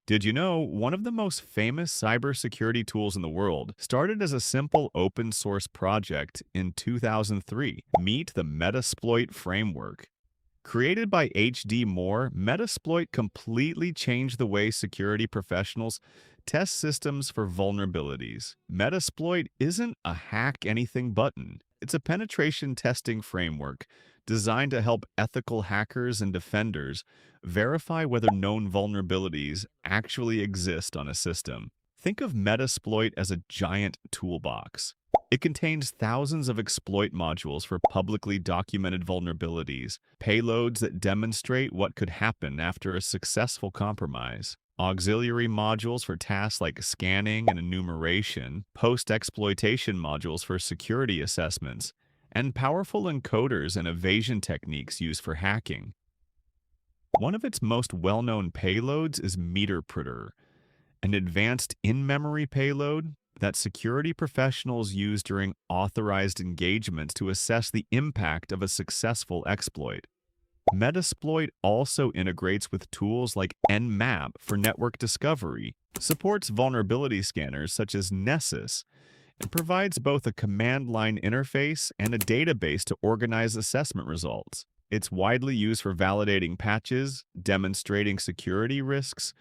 Did you know one of the most famous cybersecurity tools in the world started as a simple open source project in 2003? Meet the Metasploit Framework. Created by H.D. Moore, Metasploit completely changed the way security professionals test systems for vulnerabilities. Metasploit isn't a hack anything button. It's a penetration testing framework designed to help ethical hackers and defenders verify whether known vulnerabilities actually exist on a system. Think of Metasploit as a giant toolbox. It contains thousands of exploit modules for publicly documented vulnerabilities, payloads that demonstrate what could happen after a successful compromise, auxiliary modules for tasks like scanning and enumeration, post-exploitation modules for security assessments, and powerful encoders and evasion techniques used for hacking. One of its most well-known payloads is MeterPreter, an advanced in-memory payload that security professionals use during authorized engagements to assess the impact of a successful exploit. Metasploit also integrates with tools like Nmap for network discovery, supports vulnerability scanners such as Nessus, and provides both a command line interface and a database to organize assessment results. It's widely used for validating patches, demonstrating security risks,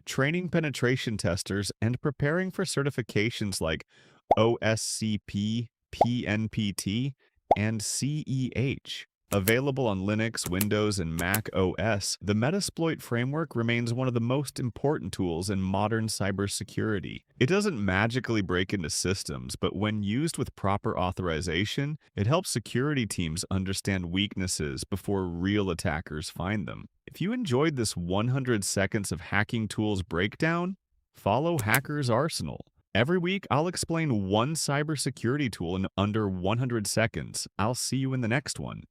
training penetration testers, and preparing for certifications like OSCP, PNPT, and CEH. Available on Linux, Windows, and Mac OS, the Metasploit framework remains one of the most important tools in modern cybersecurity. It doesn't magically break into systems, but when used with proper authorization, it helps security teams understand weaknesses before real attackers find them. If you enjoyed this 100 seconds of hacking tools breakdown, follow Hacker's Arsenal. Every week, I'll explain one cybersecurity tool in under 100 seconds. I'll see you in the next one.